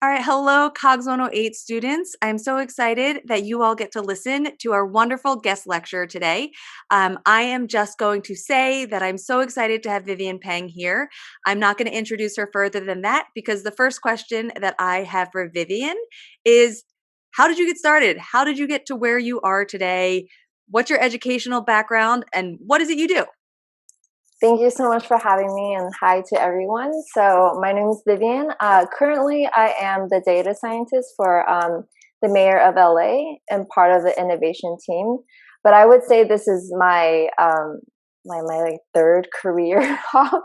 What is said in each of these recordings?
All right, hello, COGS 108 students. I'm so excited that you all get to listen to our wonderful guest lecture today. I am just going to say that I'm so excited to have Vivian Peng here. I'm not going to introduce her further than that because the first question that I have for Vivian is, how did you get started? How did you get to where you are today? What's your educational background and what is it you do? Thank you so much for having me, and hi to everyone. So my name is Vivian. Currently, I am the data scientist for the mayor of LA and part of the innovation team. But I would say this is my my third career hop.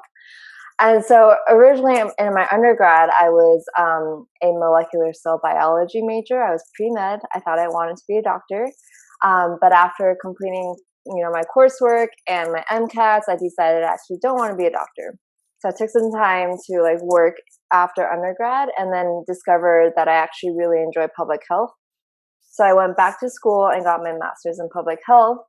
And so originally in my undergrad, I was a molecular cell biology major. I was pre-med. I thought I wanted to be a doctor. But after completing my coursework and my MCATs, I decided I actually don't want to be a doctor. So I took some time to work after undergrad and then discovered that I actually really enjoy public health. So I went back to school and got my master's in public health.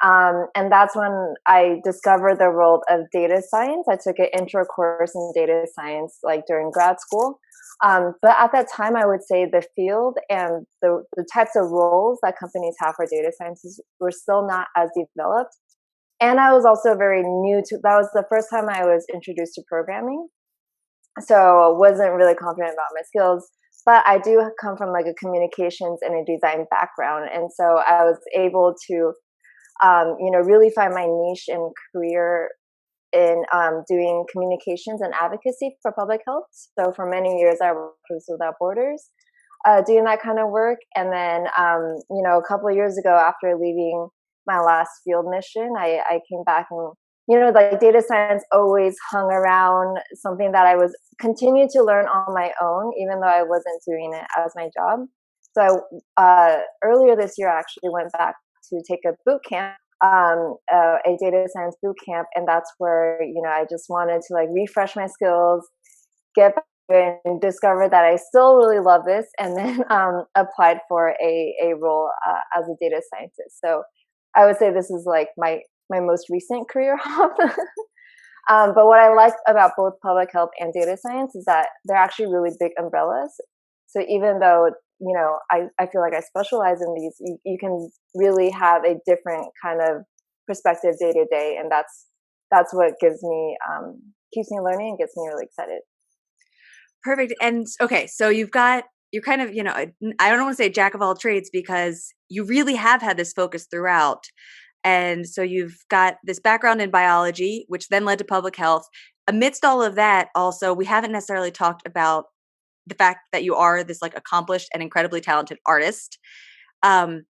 And that's when I discovered the world of data science. I took an intro course in data science during grad school. But at that time, I would say the field and the types of roles that companies have for data scientists were still not as developed. And I was also very new to that was the first time I was introduced to programming. So I wasn't really confident about my skills. But I do come from a communications and a design background. And so I was able to really find my niche and career in doing communications and advocacy for public health. So for many years, I worked with Without Borders, doing that kind of work. And then, a couple of years ago, after leaving my last field mission, I came back and, data science always hung around, something that I was continuing to learn on my own, even though I wasn't doing it as my job. So earlier this year, I actually went back to take a boot camp, a data science boot camp, and that's where I just wanted to refresh my skills, get back and discover that I still really love this, and then applied for a role as a data scientist. So I would say this is my most recent career hop. But what I like about both public health and data science is that they're actually really big umbrellas. So even though I feel like I specialize in these, you can really have a different kind of perspective day to day, and that's what gives me keeps me learning and gets me really excited. Perfect. And okay, so you're kind of, I don't want to say jack of all trades because you really have had this focus throughout. And so you've got this background in biology, which then led to public health. Amidst all of that, also, we haven't necessarily talked about the fact that you are this accomplished and incredibly talented artist. And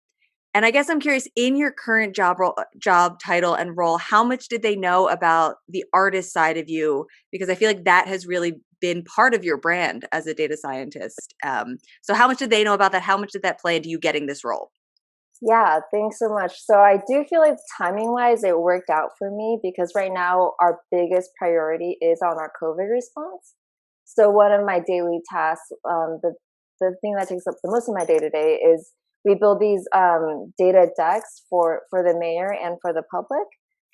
I guess I'm curious, in your current job title and role, how much did they know about the artist side of you? Because I feel like that has really been part of your brand as a data scientist. So how much did they know about that? How much did that play into you getting this role? Yeah, thanks so much. So I do feel like timing wise, it worked out for me because right now our biggest priority is on our COVID response. So one of my daily tasks, the thing that takes up the most of my day to day is we build these data decks for the mayor and for the public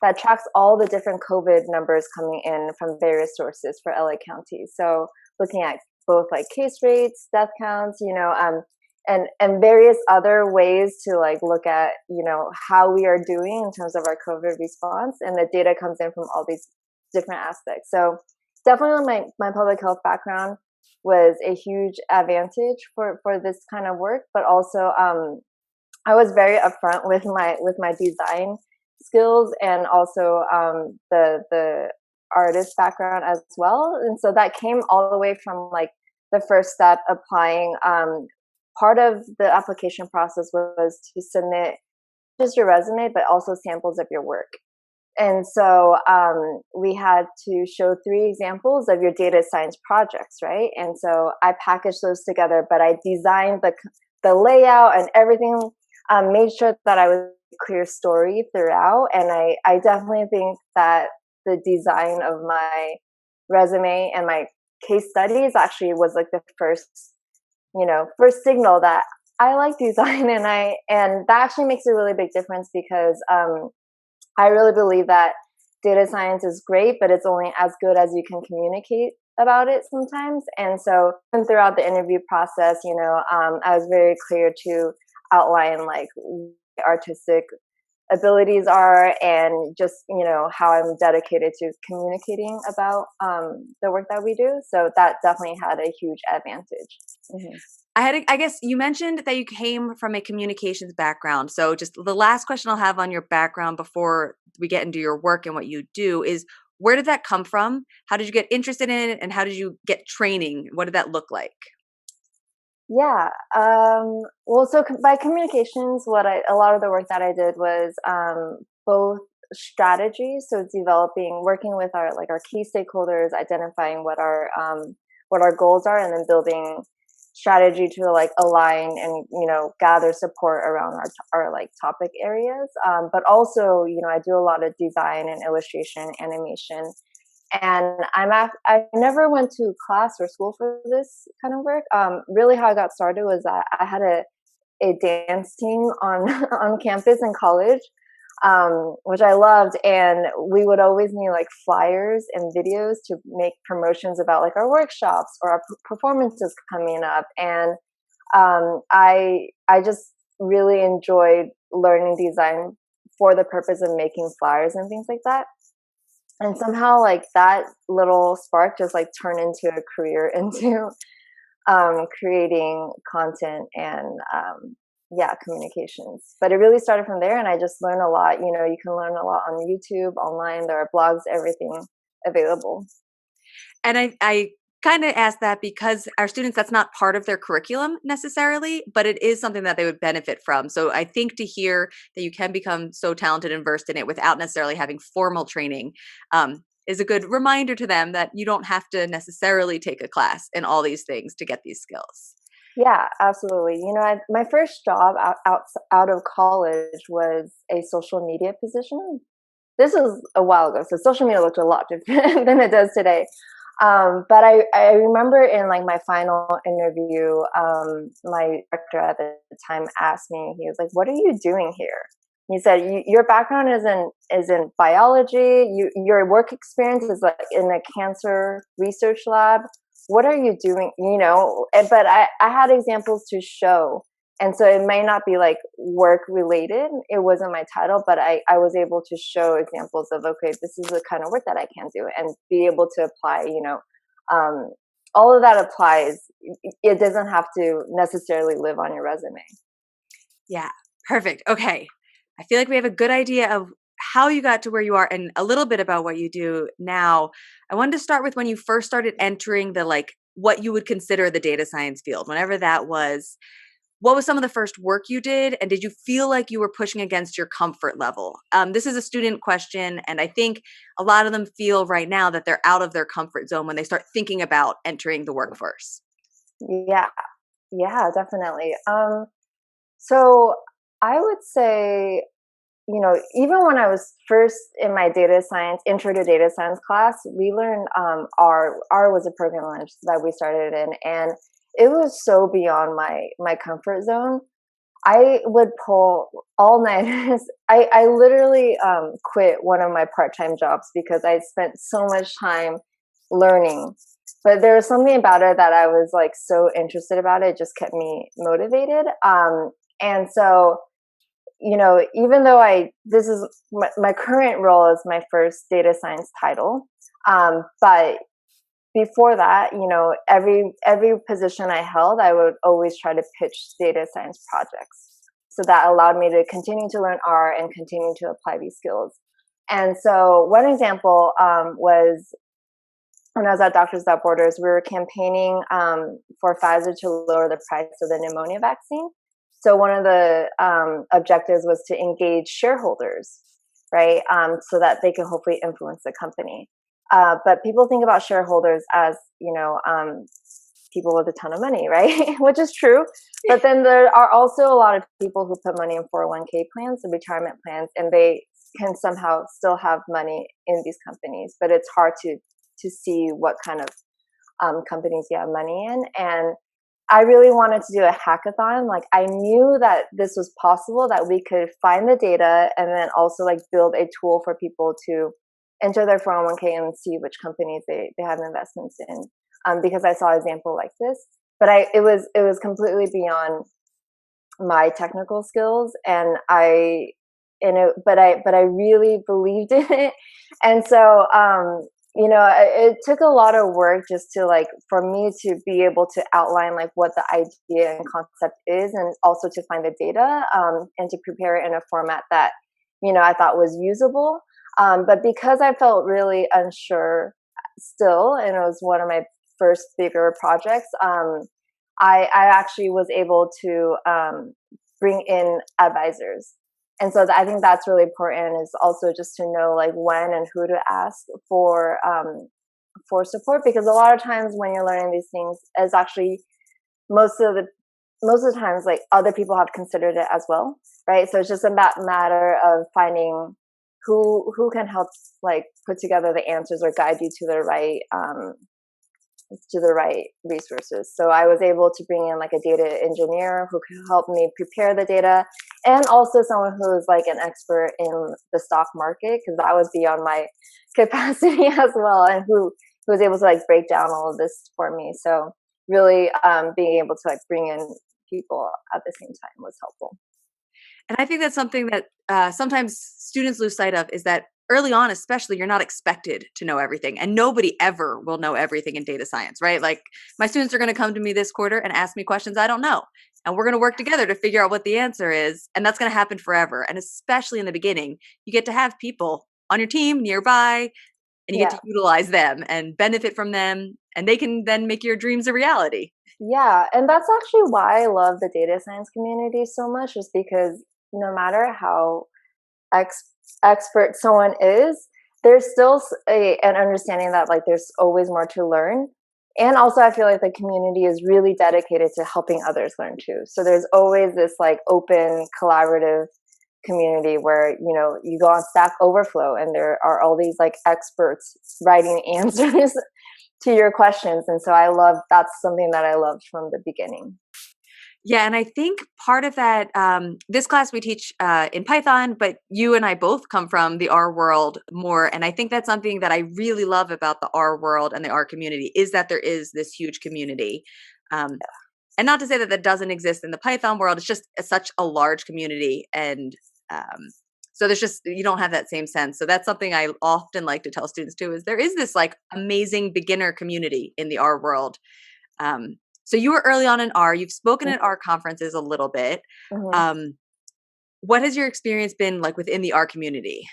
that tracks all the different COVID numbers coming in from various sources for LA County. So looking at both case rates, death counts, and various other ways to look at how we are doing in terms of our COVID response, and the data comes in from all these different aspects. So definitely my public health background was a huge advantage for this kind of work, but also I was very upfront with my design skills and also the artist background as well. And so that came all the way from the first step, applying. Part of the application process was to submit just your resume, but also samples of your work. And so we had to show 3 examples of your data science projects, right? And so I packaged those together, but I designed the layout and everything, made sure that I was a clear story throughout. And I definitely think that the design of my resume and my case studies actually was the first signal that I like design, and that actually makes a really big difference because I really believe that data science is great, but it's only as good as you can communicate about it sometimes. And so throughout the interview process, I was very clear to outline like artistic abilities are, and just how I'm dedicated to communicating about the work that we do. So that definitely had a huge advantage. Hmm. I guess you mentioned that you came from a communications background. So just the last question I'll have on your background before we get into your work and what you do is, where did that come from? How did you get interested in it, and how did you get training? What did that look like? Yeah. Well, so by communications, a lot of the work that I did was both strategy, so developing, working with our key stakeholders, identifying what our goals are, and then building strategy to like align and gather support around our like topic areas. But also, I do a lot of design and illustration, animation, and I never went to class or school for this kind of work. Really, how I got started was that I had a dance team on on campus in college, which I loved, and we would always need like flyers and videos to make promotions about like our workshops or our performances coming up. And I just really enjoyed learning design for the purpose of making flyers and things like that. And somehow like that little spark just like turned into a career into creating content and yeah, communications. But it really started from there, and I just learned a lot. You can learn a lot on YouTube, online. There are blogs, everything available. And I kind of ask that because our students, that's not part of their curriculum necessarily, but it is something that they would benefit from. So I think to hear that you can become so talented and versed in it without necessarily having formal training is a good reminder to them that you don't have to necessarily take a class in all these things to get these skills. Yeah, absolutely. My first job out of college was a social media position. This was a while ago, so social media looked a lot different than it does today. But I remember in like my final interview, my director at the time asked me, he was like, "What are you doing here?" He said, "Your background is in biology. Your work experience is like in a cancer research lab. What are you doing?" But I had examples to show, and so it may not be like work related. It wasn't my title, but I was able to show examples of, okay, this is the kind of work that I can do, and be able to apply. Um, all of that applies. It doesn't have to necessarily live on your resume. Yeah, perfect. Okay. I feel like we have a good idea of how you got to where you are and a little bit about what you do now. I wanted to start with when you first started entering the like what you would consider the data science field, whenever that was. What was some of the first work you did? And did you feel like you were pushing against your comfort level? This is a student question. And I think a lot of them feel right now that they're out of their comfort zone when they start thinking about entering the workforce. Yeah, yeah, definitely. So I would say, even when I was first in my data science, intro to data science class, we learned R. R was a program language that we started in, and it was so beyond my comfort zone. I would pull all nighters. I literally quit one of my part time jobs because I spent so much time learning. But there was something about it that I was like so interested about it. It just kept me motivated. And so, even though this is my current role is my first data science title, but before that, every position I held, I would always try to pitch data science projects. So that allowed me to continue to learn R and continue to apply these skills. And so one example was when I was at Doctors Without Borders, we were campaigning for Pfizer to lower the price of the pneumonia vaccine. So one of the objectives was to engage shareholders, right? So that they can hopefully influence the company. But people think about shareholders as, people with a ton of money, right? Which is true. But then there are also a lot of people who put money in 401k plans and retirement plans, and they can somehow still have money in these companies. But it's hard to see what kind of companies you have money in. And I really wanted to do a hackathon. Like I knew that this was possible, that we could find the data and then also like build a tool for people to enter their 401k and see which companies they have investments in, because I saw an example like this. But it was completely beyond my technical skills, and but I really believed in it. And so it took a lot of work just to like for me to be able to outline like what the idea and concept is, and also to find the data, and to prepare it in a format that I thought was usable. But because I felt really unsure still, and it was one of my first bigger projects, I actually was able to bring in advisors. And so I think that's really important, is also just to know like when and who to ask for support, because a lot of times when you're learning these things, is actually most of the most of the times like other people have considered it as well, right? So it's just a matter of finding who can help like put together the answers or guide you to the right resources. So I was able to bring in like a data engineer who could help me prepare the data, and also someone who is like an expert in the stock market, because that was beyond my capacity as well, and who was able to like break down all of this for me. So really being able to like bring in people at the same time was helpful. And I think that's something that sometimes students lose sight of, is that early on, especially, you're not expected to know everything. And nobody ever will know everything in data science, right? Like my students are going to come to me this quarter and ask me questions I don't know. And we're going to work together to figure out what the answer is. And that's going to happen forever. And especially in the beginning, you get to have people on your team nearby, and you get Yeah. to utilize them and benefit from them. And they can then make your dreams a reality. Yeah, and that's actually why I love the data science community so much, is because no matter how ex- expert someone is, there's still an understanding that like there's always more to learn. And also, I feel like the community is really dedicated to helping others learn too. So there's always this like open, collaborative community where you go on Stack Overflow and there are all these like experts writing answers to your questions. And so that's something that I loved from the beginning. Yeah, and I think part of that, this class we teach in Python, but you and I both come from the R world more. And I think that's something that I really love about the R world and the R community, is that there is this huge community. Um, and not to say that that doesn't exist in the Python world, it's just such a large community. And so there's just, you don't have that same sense. So that's something I often like to tell students too, is there is this like amazing beginner community in the R world. Um, so you were early on in R. You've spoken at R conferences a little bit. Mm-hmm. Um, what has your experience been like within the R community?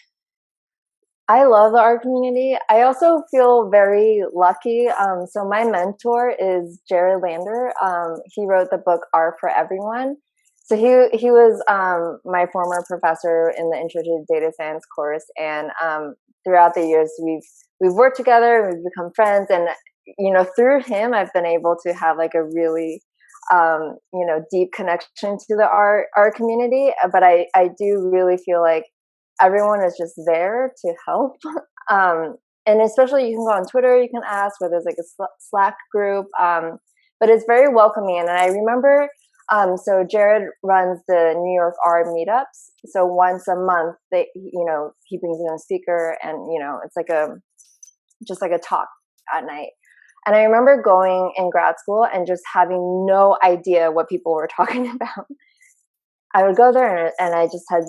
I love the art community. I also feel very lucky. So my mentor is Jared Lander. He wrote the book Art for Everyone. So he was my former professor in the Intro to Data Science course, and throughout the years we've worked together, we've become friends, and through him I've been able to have like a really deep connection to the art community. But I do really feel like everyone is just there to help. And especially you can go on Twitter, you can ask, where there's like a Slack group, but it's very welcoming. And I remember, so Jared runs the New York R meetups. So once a month, he brings in a speaker, and it's like just like a talk at night. And I remember going in grad school and just having no idea what people were talking about. I would go there and I just had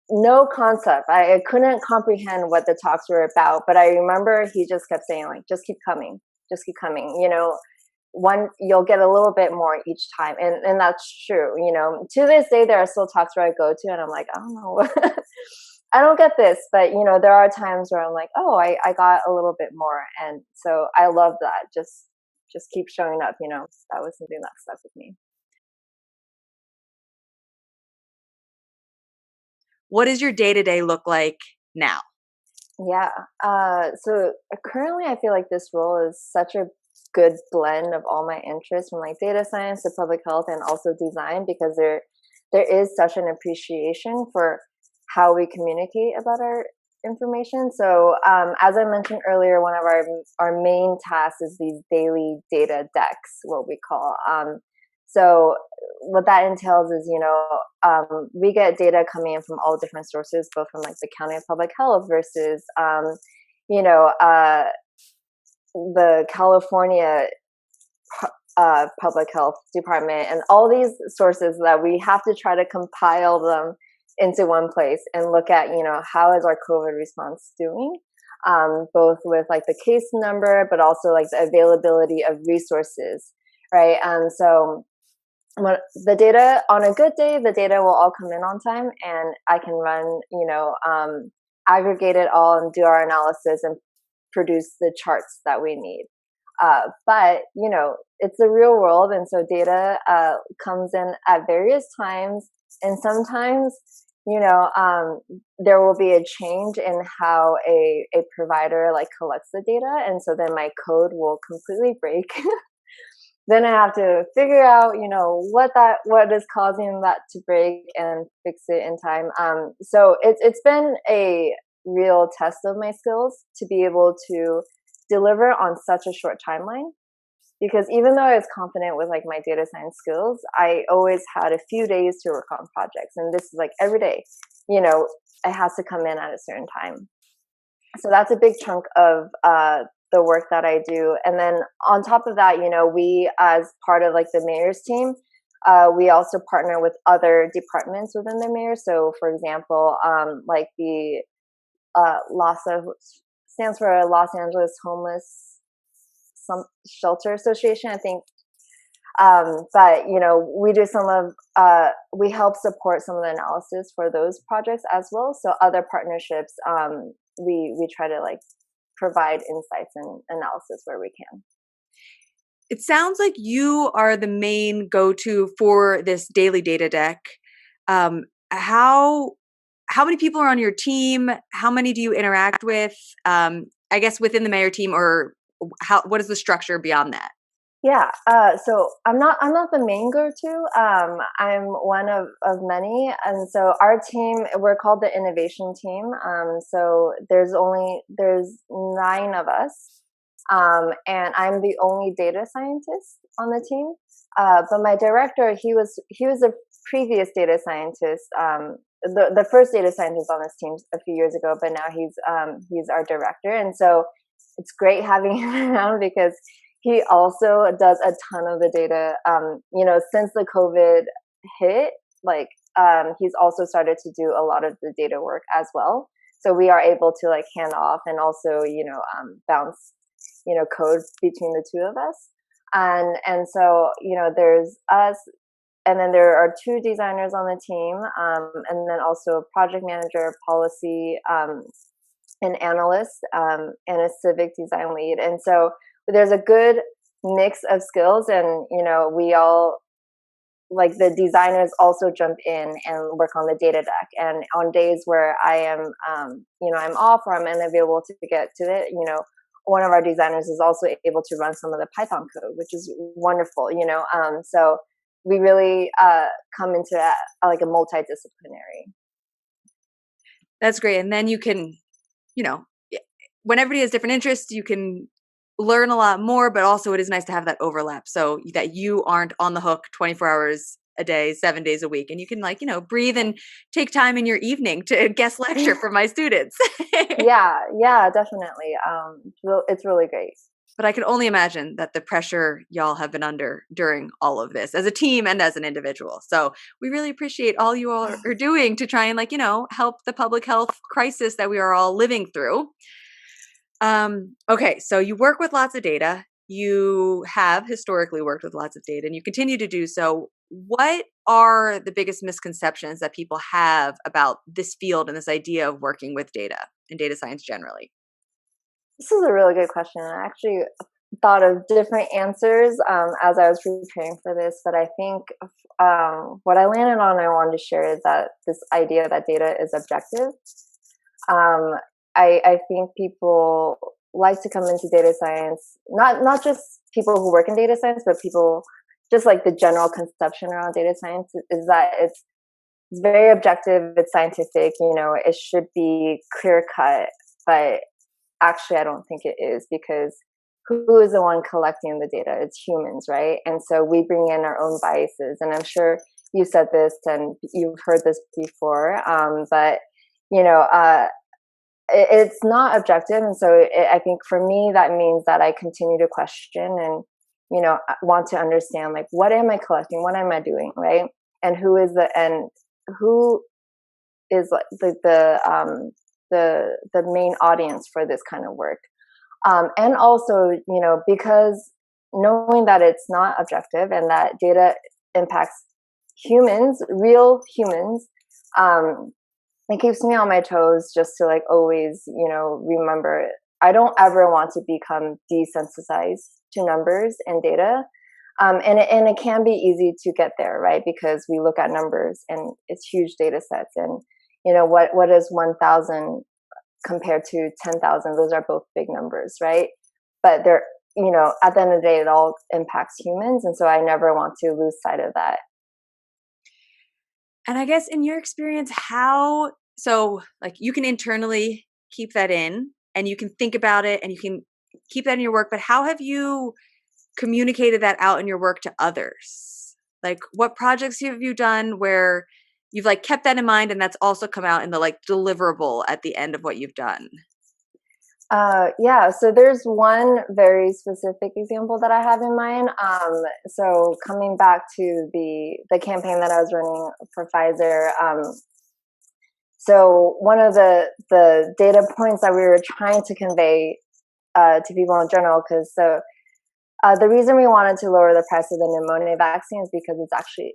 no concept. I couldn't comprehend what the talks were about, but I remember he just kept saying like, just keep coming, just keep coming. One, you'll get a little bit more each time. And that's true. To this day, there are still talks where I go to and I'm like, I don't know. I don't get this, but there are times where I'm like, oh, I got a little bit more. And so I love that. Just keep showing up. That was something that stuck with me. What does your day to day look like now? Yeah. So currently, I feel like this role is such a good blend of all my interests, from like data science to public health and also design, because there is such an appreciation for how we communicate about our information. So as I mentioned earlier, one of our main tasks is these daily data decks, what we call. So what that entails is, we get data coming in from all different sources, both from like the County of Public Health versus you know, the California public health department, and all these sources that we have to try to compile them into one place and look at, how is our COVID response doing, both with like the case number, but also like the availability of resources, right? And so when the data, on a good day, the data will all come in on time, and I can run, aggregate it all and do our analysis and produce the charts that we need. But it's the real world, and so data comes in at various times, and sometimes there will be a change in how a provider like collects the data, and so then my code will completely break. Then I have to figure out, what is causing that to break and fix it in time. So it's been a real test of my skills to be able to deliver on such a short timeline. Because even though I was confident with like my data science skills, I always had a few days to work on projects, and this is like every day. It has to come in at a certain time. So that's a big chunk of the work that I do. And then on top of that, we, as part of like the mayor's team, we also partner with other departments within the mayor. So for example, like the LASA stands for Los Angeles Homeless Shelter Association, I think. But we do we help support some of the analysis for those projects as well. So other partnerships, we try to like provide insights and analysis where we can. It sounds like you are the main go-to for this daily data deck. How many people are on your team? How many do you interact with? I guess within the mayor team, or what is the structure beyond that? Yeah, so I'm not the main go-to. I'm one of many, and so our team, we're called the innovation team. So there's 9 of us, and I'm the only data scientist on the team. But my director, he was a previous data scientist, the first data scientist on this team a few years ago, but now he's our director, and so it's great having him around because he also does a ton of the data. Since the COVID hit, like he's also started to do a lot of the data work as well. So we are able to like hand off and also bounce code between the two of us. And so there's us, and then there are 2 designers on the team, and then also a project manager, policy, an analyst, and a civic design lead. And so there's a good mix of skills, and we all, like, the designers also jump in and work on the data deck. And on days where I am I'm off or I'm unavailable to get to it, one of our designers is also able to run some of the Python code, which is wonderful. So we really come into like a multidisciplinary. That's great. And then you can, when everybody has different interests, you can learn a lot more, but also it is nice to have that overlap so that you aren't on the hook 24 hours a day, 7 days a week. And you can breathe and take time in your evening to guest lecture for my students. Yeah, definitely. It's really great. But I can only imagine that the pressure y'all have been under during all of this as a team and as an individual. So we really appreciate all you all are doing to try and help the public health crisis that we are all living through. Okay, so you work with lots of data. You have historically worked with lots of data, and you continue to do so. What are the biggest misconceptions that people have about this field and this idea of working with data and data science generally? This is a really good question. I actually thought of different answers as I was preparing for this, but I think what I landed on, I wanted to share, is that this idea that data is objective. I think people like to come into data science, not just people who work in data science, but people just like the general conception around data science is that it's very objective, it's scientific, it should be clear cut, but actually I don't think it is, because who is the one collecting the data? It's humans, right? And so we bring in our own biases, and I'm sure you said this and you've heard this before, but it's not objective. And so I think for me, that means that I continue to question and, want to understand, like, what am I collecting? What am I doing? Right. And who is like the main audience for this kind of work. And also, because knowing that it's not objective and that data impacts humans, real humans, um, it keeps me on my toes just to like always, remember I don't ever want to become desensitized to numbers and data. And it can be easy to get there, right? Because we look at numbers and it's huge data sets, and what is 1,000 compared to 10,000? Those are both big numbers, right? But they're, at the end of the day, it all impacts humans, and so I never want to lose sight of that. And I guess in your experience, so like you can internally keep that in and you can think about it and you can keep that in your work, but how have you communicated that out in your work to others? Like what projects have you done where you've like kept that in mind and that's also come out in the like deliverable at the end of what you've done? Yeah, so there's one very specific example that I have in mind. So coming back to the campaign that I was running for Pfizer, so one of the data points that we were trying to convey to people in general, because the reason we wanted to lower the price of the pneumonia vaccine is because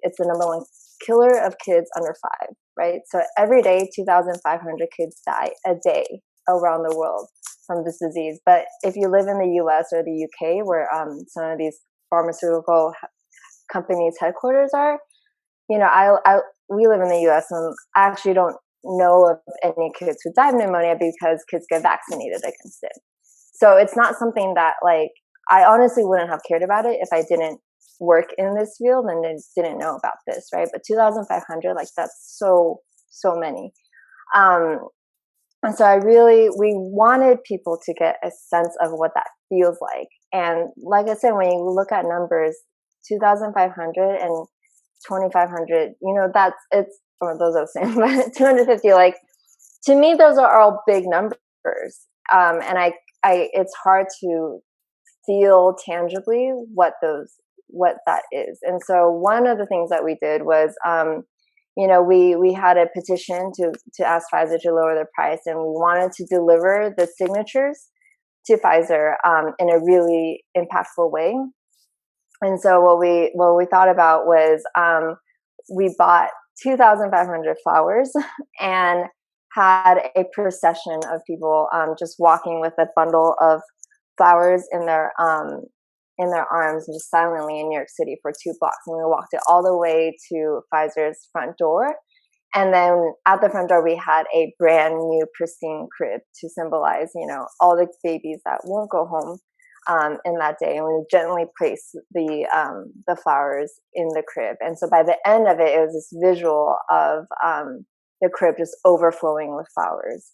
it's the number one killer of kids under 5, right? So every day, 2,500 kids die a day around the world from this disease. But if you live in the U.S. or the U.K., where some of these pharmaceutical companies' headquarters are, we live in the U.S. and I actually don't know of any kids who die of pneumonia because kids get vaccinated against it. So it's not something that like I honestly wouldn't have cared about it if I didn't work in this field and didn't know about this, right? But 2,500, like that's so many. And so we wanted people to get a sense of what that feels like. And like I said, when you look at numbers, 2,500 and 2,500, those are the same, but 250, like to me, those are all big numbers. And it's hard to feel tangibly what that is. And so one of the things that we did was, we had a petition to ask Pfizer to lower the price, and we wanted to deliver the signatures to Pfizer in a really impactful way. And so what we thought about was we bought 2,500 flowers and had a procession of people just walking with a bundle of flowers in their arms and just silently in New York City for 2 blocks. And we walked it all the way to Pfizer's front door. And then at the front door, we had a brand new pristine crib to symbolize, all the babies that won't go home in that day. And we gently placed the flowers in the crib. And so by the end of it, it was this visual of the crib just overflowing with flowers.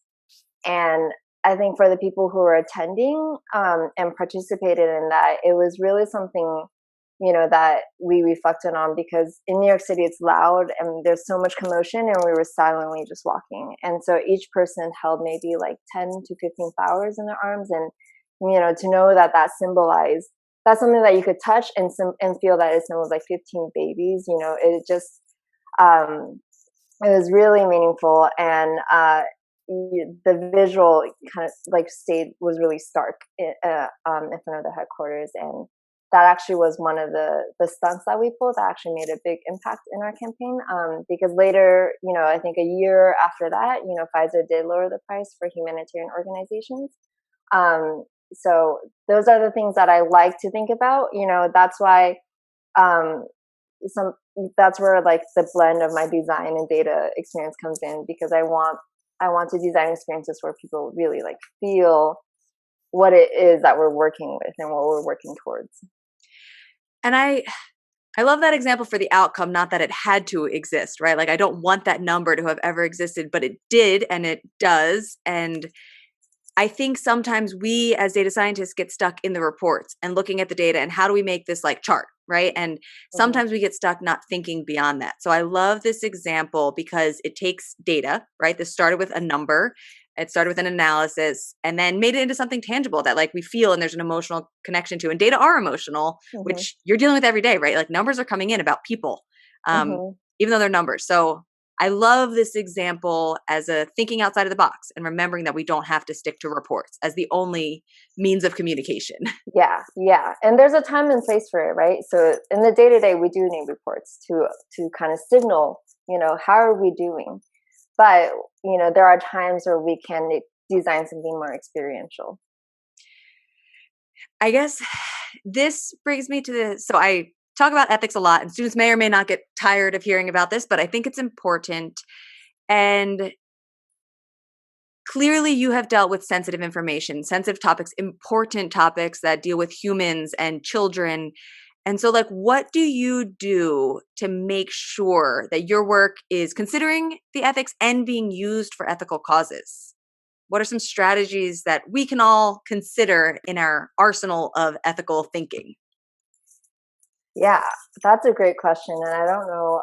And I think for the people who were attending and participated in that, it was really something, that we reflected on, because in New York City, it's loud and there's so much commotion, and we were silently just walking. And so each person held maybe like 10 to 15 flowers in their arms. And, to know that symbolized, that's something that you could touch and feel that it symbolized like 15 babies, it just, it was really meaningful. And, the visual kind of like was really stark in front of the headquarters, and that actually was one of the stunts that we pulled that actually made a big impact in our campaign. Because later, I think a year after that, Pfizer did lower the price for humanitarian organizations. So those are the things that I like to think about. That's why that's where like the blend of my design and data experience comes in, because I want to design experiences where people really like feel what it is that we're working with and what we're working towards. And I love that example for the outcome, not that it had to exist, right? Like I don't want that number to have ever existed, but it did and it does. And I think sometimes we as data scientists get stuck in the reports and looking at the data and how do we make this like chart, right? And sometimes we get stuck not thinking beyond that. So I love this example because it takes data, right? This started with a number It started with an analysis and then made it into something tangible that like we feel and there's an emotional connection to. And data are emotional, Mhm. which you're dealing with every day, right? Like numbers are coming in about people, Mhm. even though they're numbers. So I love this example as a thinking outside of the box and remembering that we don't have to stick to reports as the only means of communication. Yeah, yeah. And there's a time and place for it, right? So in the day to day, we do need reports to kind of signal, how are we doing? But there are times where we can design something more experiential. I guess this brings me to so I talk about ethics a lot, and students may or may not get tired of hearing about this, but I think it's important. And clearly, you have dealt with sensitive information, sensitive topics, important topics that deal with humans and children. And so, like, what do you do to make sure that your work is considering the ethics and being used for ethical causes? What are some strategies that we can all consider in our arsenal of ethical thinking? Yeah, that's a great question, and I don't know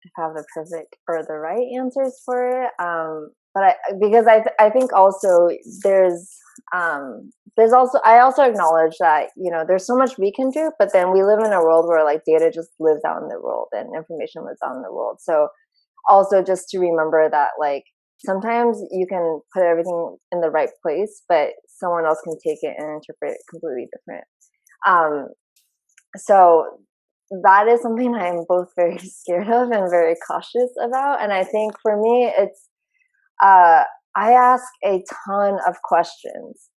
if I have the perfect or the right answers for it. But because I think also there's also I also acknowledge that there's so much we can do, but then we live in a world where like data just lives out in the world and information lives out in the world. So also just to remember that like sometimes you can put everything in the right place, but someone else can take it and interpret it completely different. Um, so that is something I'm both very scared of and very cautious about. And I think for me, it's I ask a ton of questions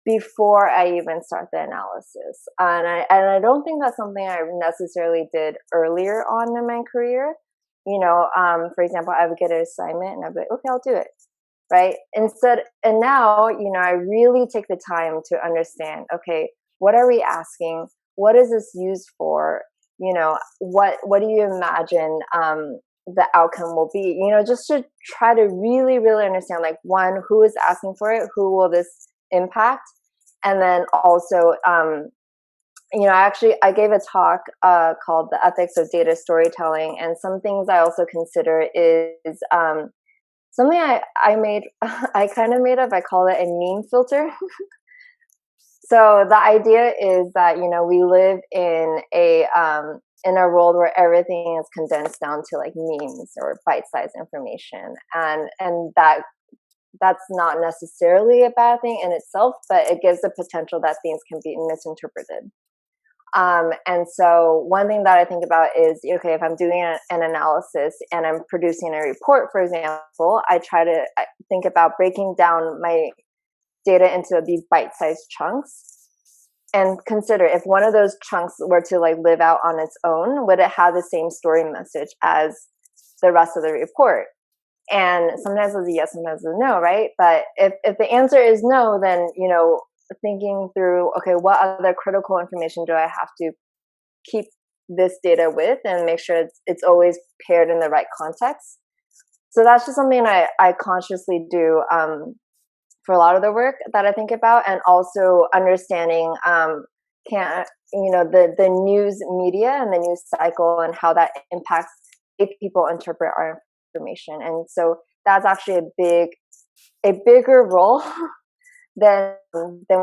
before I even start the analysis, and I don't think that's something I necessarily did earlier on in my career. For example, I would get an assignment and I'd be like, okay, I'll do it, right? And now, I really take the time to understand, okay, what are we asking? What is this used for? What do you imagine the outcome will be? Just to try to really, really understand, like, one, who is asking for it? Who will this impact? And then also, I gave a talk called "The Ethics of Data Storytelling," and some things I also consider is something I made I kind of made up. I call it a meme filter. So the idea is that we live in a world where everything is condensed down to like memes or bite-sized information, and that's not necessarily a bad thing in itself, but it gives the potential that things can be misinterpreted. And so one thing that I think about is, okay, if I'm doing an analysis and I'm producing a report, for example, I try to think about breaking down my data into these bite-sized chunks and consider if one of those chunks were to like live out on its own, would it have the same story message as the rest of the report? And sometimes it's a yes, sometimes it's a no, right? But if the answer is no, then thinking through, okay, what other critical information do I have to keep this data with and make sure it's always paired in the right context. So that's just something I consciously do for a lot of the work that I think about, and also understanding can the news media and the news cycle and how that impacts if people interpret our information. And so that's actually a bigger role than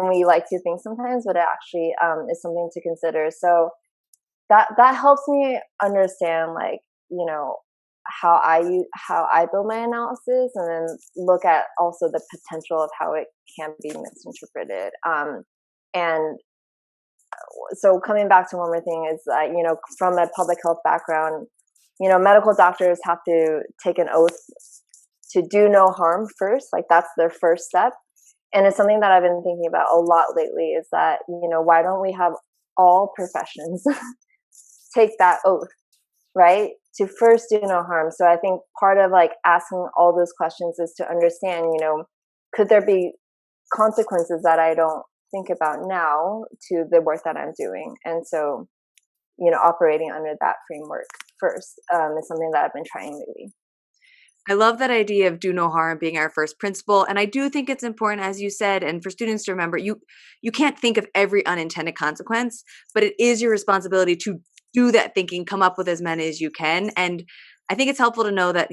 we like to think sometimes, but it actually is something to consider. So that helps me understand, like, how I build my analysis, and then look at also the potential of how it can be misinterpreted. And so coming back to one more thing is that from a public health background, medical doctors have to take an oath to do no harm first. Like that's their first step. And it's something that I've been thinking about a lot lately, is that why don't we have all professions take that oath, right? To first do no harm. So I think part of like asking all those questions is to understand, could there be consequences that I don't think about now to the work that I'm doing? And so, operating under that framework first is something that I've been trying lately. I love that idea of do no harm being our first principle. And I do think it's important, as you said, and for students to remember, you can't think of every unintended consequence, but it is your responsibility to do that thinking, come up with as many as you can. And I think it's helpful to know that,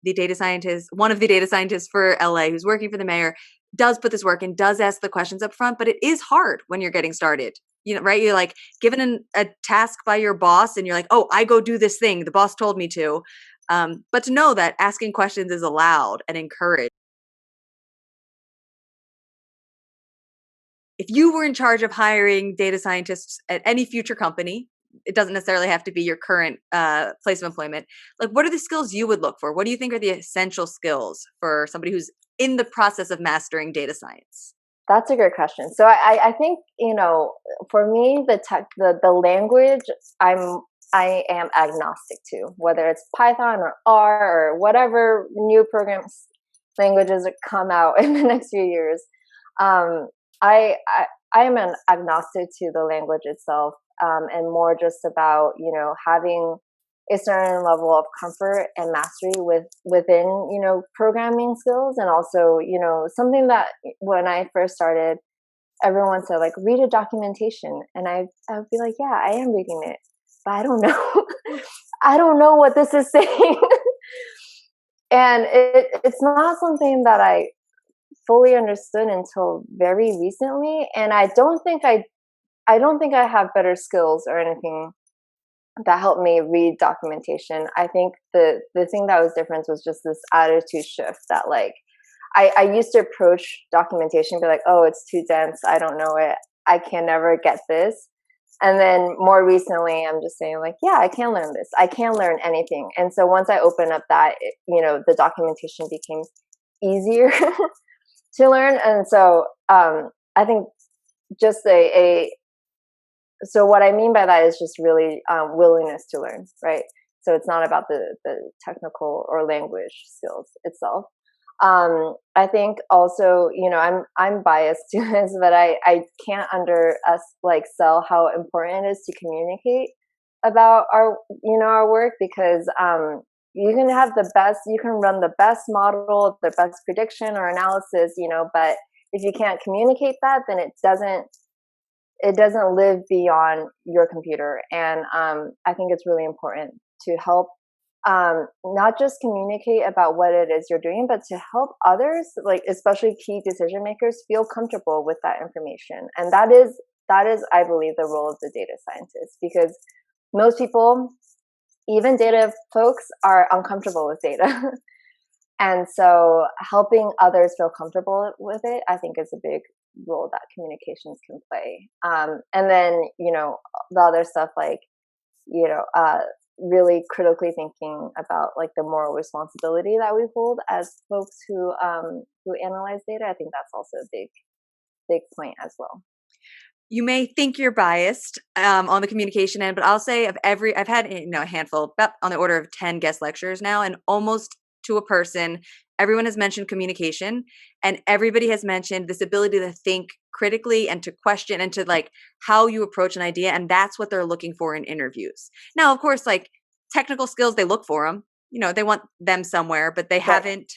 the data scientist, one of the data scientists for LA who's working for the mayor, does put this work and does ask the questions up front, but it is hard when you're getting started. You know, right? You're like given a task by your boss and you're like, oh, I go do this thing. The boss told me to. But to know that asking questions is allowed and encouraged. If you were in charge of hiring data scientists at any future company, it doesn't necessarily have to be your current place of employment. Like, what are the skills you would look for? What do you think are the essential skills for somebody who's in the process of mastering data science? That's a great question. So I think, for me, the language I am agnostic to, whether it's Python or R or whatever new programs languages that come out in the next few years. Um, I am an agnostic to the language itself, and more just about having a certain level of comfort and mastery within programming skills, and also something that when I first started, everyone said like read a documentation, and I would be like, yeah, I am reading it, but I don't know, I don't know what this is saying, and it's not something that I fully understood until very recently, and I don't think I have better skills or anything that helped me read documentation. I think the thing that was different was just this attitude shift that like I used to approach documentation and be like, oh, it's too dense, I don't know it, I can never get this. And then more recently, I'm just saying like, yeah, I can learn this. I can learn anything. And so once I opened up that, the documentation became easier to learn. And so I think just so what I mean by that is just really willingness to learn, right? So it's not about the technical or language skills itself. I think also, I'm biased to this, but I can't sell how important it is to communicate about our work, because you can have you can run the best model, the best prediction or analysis, but if you can't communicate that, then it doesn't live beyond your computer. And I think it's really important to help, not just communicate about what it is you're doing, but to help others, like especially key decision makers, feel comfortable with that information. And that is, I believe, the role of the data scientist, because most people, even data folks, are uncomfortable with data. And so helping others feel comfortable with it, I think, is a big role that communications can play. And then, the other stuff like, you know, uh, really critically thinking about like the moral responsibility that we hold as folks who analyze data. I think that's also a big point as well. You may think you're biased on the communication end, but I'll say I've had a handful, about on the order of 10 guest lectures now, and almost to a person, everyone has mentioned communication, and everybody has mentioned this ability to think critically and to question and to like how you approach an idea, and that's what they're looking for in interviews. Now, of course, like technical skills, they look for them. They want them somewhere, but they Right. haven't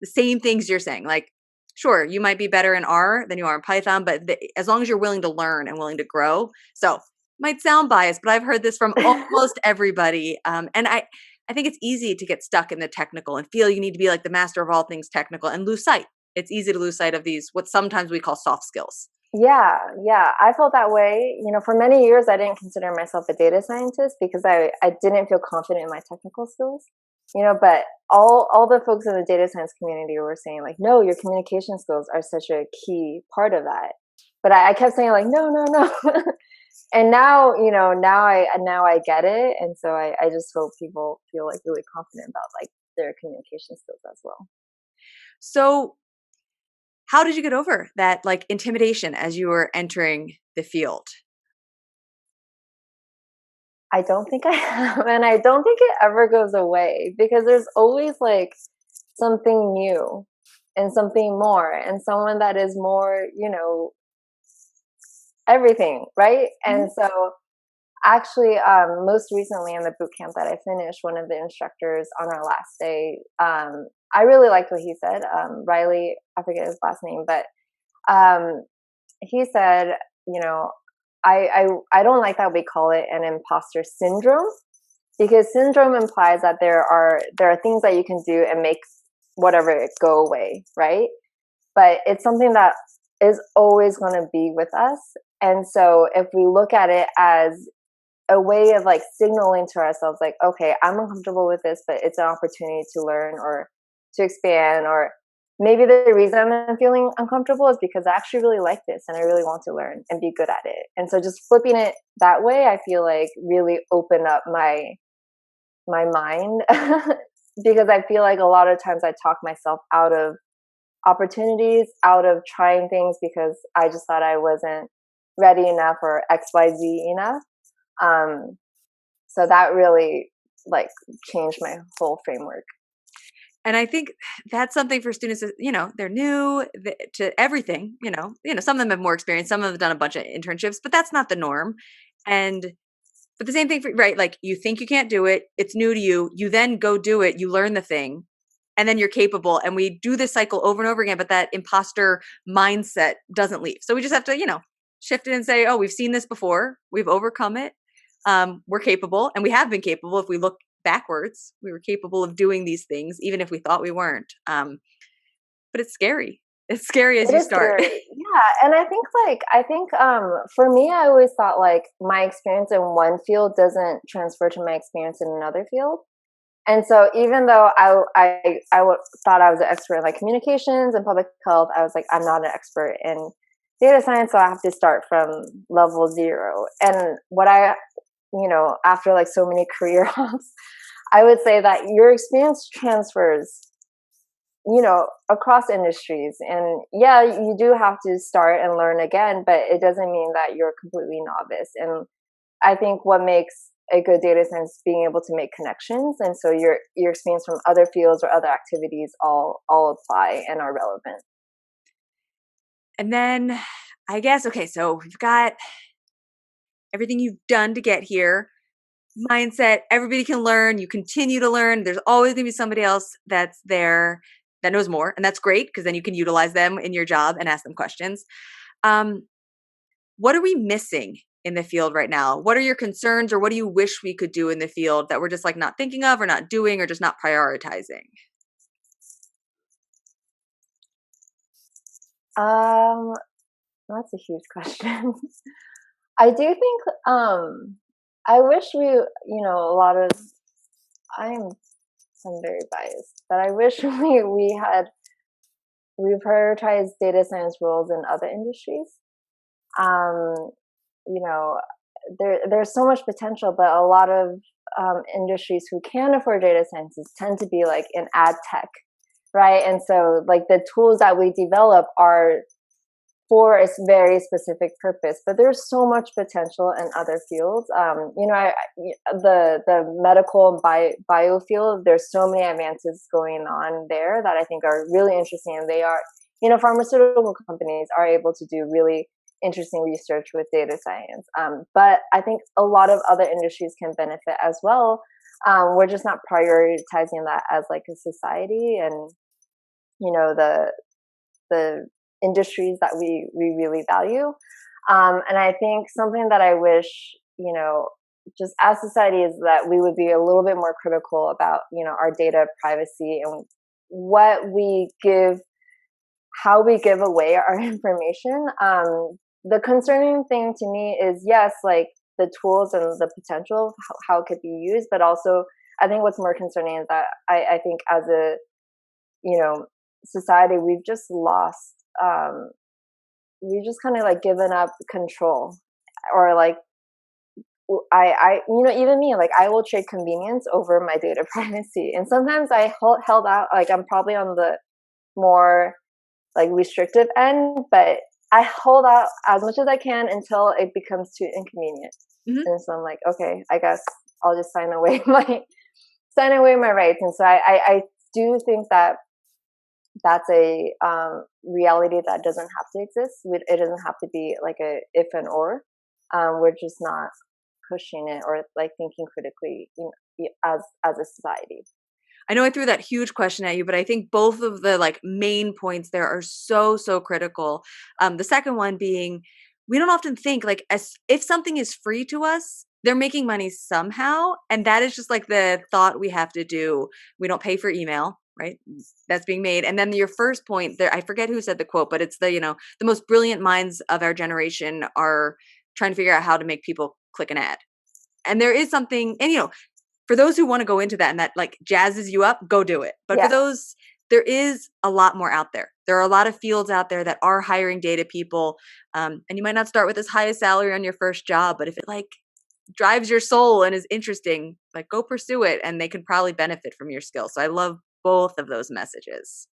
the same things you're saying. Like sure, you might be better in R than you are in Python, but as long as you're willing to learn and willing to grow. So might sound biased, but I've heard this from almost everybody. And I think it's easy to get stuck in the technical and feel you need to be like the master of all things technical and lose sight. It's easy to lose sight of these, what sometimes we call soft skills. Yeah, yeah. I felt that way. For many years, I didn't consider myself a data scientist because I didn't feel confident in my technical skills. But all the folks in the data science community were saying like, no, your communication skills are such a key part of that. But I kept saying like, no, no, no. And now, now I get it. And so I just hope people feel like really confident about like their communication skills as well. So how did you get over that like intimidation as you were entering the field? I don't think I have, and I don't think it ever goes away because there's always like something new and something more and someone that is more, everything, right? And Mhm. so actually, most recently in the boot camp that I finished, one of the instructors on our last day, I really liked what he said. Riley, I forget his last name, but um, he said, you know, I don't like that we call it an imposter syndrome, because syndrome implies that there are things that you can do and make whatever it go away, right? But it's something that is always going to be with us. And so if we look at it as a way of like signaling to ourselves, like, okay, I'm uncomfortable with this, but it's an opportunity to learn or to expand, or maybe the reason I'm feeling uncomfortable is because I actually really like this and I really want to learn and be good at it. And so just flipping it that way, I feel like really opened up my mind because I feel like a lot of times I talk myself out of opportunities, out of trying things because I just thought I wasn't ready enough or XYZ enough. Um, so that really like changed my whole framework. And I think that's something for students that, they're new to everything, some of them have more experience, some of them have done a bunch of internships, but that's not the norm. And but the same thing for, right? Like you think you can't do it, it's new to you, you then go do it, you learn the thing, and then you're capable. And we do this cycle over and over again, but that imposter mindset doesn't leave. So we just have to, shift it and say, oh, we've seen this before, we've overcome it. We're capable, and we have been capable. If we look backwards, we were capable of doing these things, even if we thought we weren't. But it's scary. It's scary as It you is start. scary. Yeah. And I think for me, I always thought like my experience in one field doesn't transfer to my experience in another field. And so even though thought I was an expert in like communications and public health, I was like, I'm not an expert in data science, so I have to start from level zero. And after like so many career hops, I would say that your experience transfers, across industries. And yeah, you do have to start and learn again, but it doesn't mean that you're completely novice. And I think what makes a good data science being able to make connections, and so your experience from other fields or other activities all apply and are relevant. And then I guess, okay, so we've got everything you've done to get here. Mindset, everybody can learn, you continue to learn. There's always going to be somebody else that's there that knows more, and that's great because then you can utilize them in your job and ask them questions. Um, what are we missing in the field right now? What are your concerns, or what do you wish we could do in the field that we're just like not thinking of or not doing or just not prioritizing? Um, that's a huge question. I do think I wish a lot of I'm I'm very biased, but I wish we prioritized data science roles in other industries. Um, you know, there's so much potential, but a lot of industries who can afford data scientists tend to be like in ad tech, right? And so like the tools that we develop are for a very specific purpose, but there's so much potential in other fields. The medical and bio field, there's so many advances going on there that I think are really interesting, and they are, pharmaceutical companies are able to do really interesting research with data science. But I think a lot of other industries can benefit as well. We're just not prioritizing that as like a society, and the industries that we really value. And I think something that I wish, just as society, is that we would be a little bit more critical about, our data privacy and what we give, how we give away our information. The concerning thing to me is, yes, like the tools and the potential of how it could be used, but also I think what's more concerning is that I think as a, society, we've just lost, we've just kind of like given up control, or like even me, like I will trade convenience over my data privacy. And sometimes I held out, like I'm probably on the more like restrictive end, but I hold out as much as I can until it becomes too inconvenient. Mhm. And so I'm like, okay, I guess I'll just sign away my rights. And so I do think that that's a reality that doesn't have to exist. It doesn't have to be like a if and or. We're just not pushing it or like thinking critically, as a society. I know I threw that huge question at you, but I think both of the like main points there are so, so critical. The second one being we don't often think like as if something is free to us, they're making money somehow. And that is just like the thought we have to do. We don't pay for email, right? That's being made. And then your first point there, I forget who said the quote, but it's the, the most brilliant minds of our generation are trying to figure out how to make people click an ad. And there is something, and for those who want to go into that and that like jazzes you up, go do it. But for Yeah. those, there is a lot more out there. There are a lot of fields out there that are hiring data people. And you might not start with as high a salary on your first job, but if it like drives your soul and is interesting, like go pursue it and they can probably benefit from your skills. So I love both of those messages.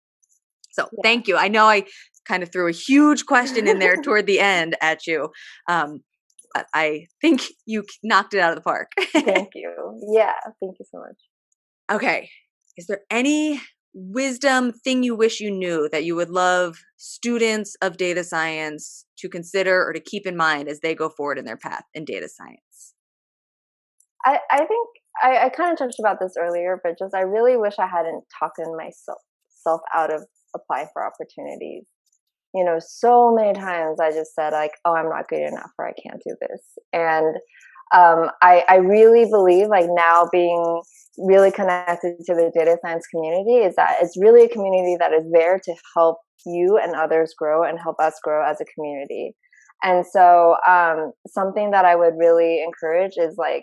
So thank you. I know I kind of threw a huge question in there toward the end at you. But I think you knocked it out of the park. Thank you. Yeah, thank you so much. Okay. Is there any wisdom thing you wish you knew that you would love students of data science to consider or to keep in mind as they go forward in their path in data science? I think I kind of touched about this earlier, but just I really wish I hadn't talked myself out of applying for opportunities. So many times I just said like, oh, I'm not good enough or I can't do this. And I really believe like now being really connected to the data science community is that it's really a community that is there to help you and others grow and help us grow as a community. And so something that I would really encourage is like,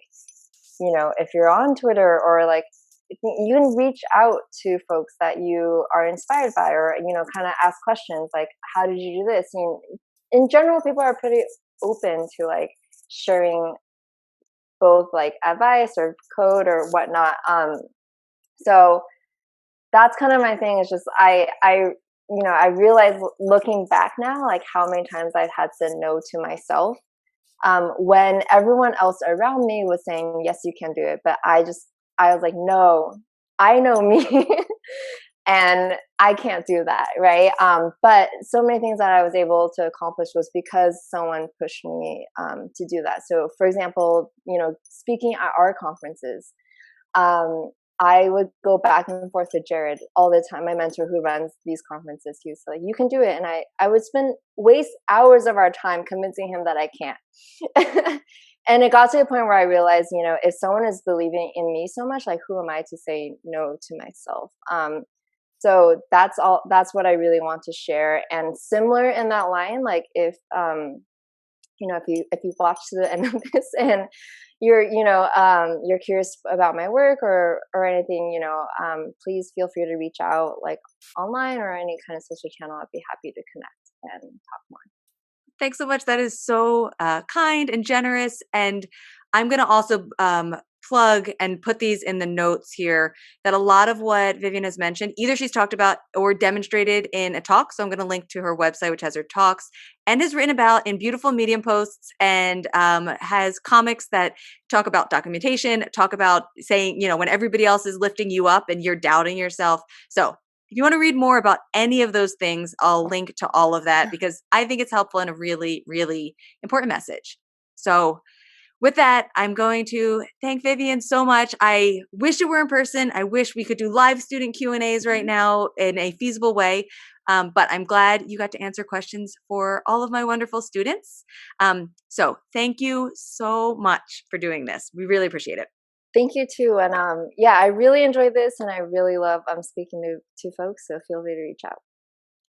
if you're on Twitter or like you can reach out to folks that you are inspired by or kind of ask questions like how did you do this. In general people are pretty open to like sharing both like advice or code or whatnot. So that's kind of my thing is just I realize looking back now like how many times I've had said no to myself when everyone else around me was saying yes you can do it, but I was like no, I know me and I can't do that, right? But so many things that I was able to accomplish was because someone pushed me to do that. So for example, speaking at our conferences, I would go back and forth with Jared all the time, my mentor who runs these conferences. He was like, you can do it. And I would waste hours of our time convincing him that I can't. And it got to the point where I realized, if someone is believing in me so much, like who am I to say no to myself? So that's what I really want to share. And similar in that line, like if you watch to the end of this and you're curious about my work or anything, please feel free to reach out like online or any kind of social channel. I'd be happy to connect and talk more. Thanks so much. That is so kind and generous. And I'm going to also plug and put these in the notes here that a lot of what Vivian has mentioned, either she's talked about or demonstrated in a talk. So I'm going to link to her website, which has her talks and has written about in beautiful Medium posts and has comics that talk about documentation, talk about saying, when everybody else is lifting you up and you're doubting yourself. So if you want to read more about any of those things, I'll link to all of that because I think it's helpful and a really, really important message. So with that, I'm going to thank Vivian so much. I wish it were in person. I wish we could do live student Q&As right now in a feasible way. But I'm glad you got to answer questions for all of my wonderful students. So thank you so much for doing this. We really appreciate it. Thank you too. And yeah, I really enjoyed this and I really love speaking to folks. So feel free to reach out.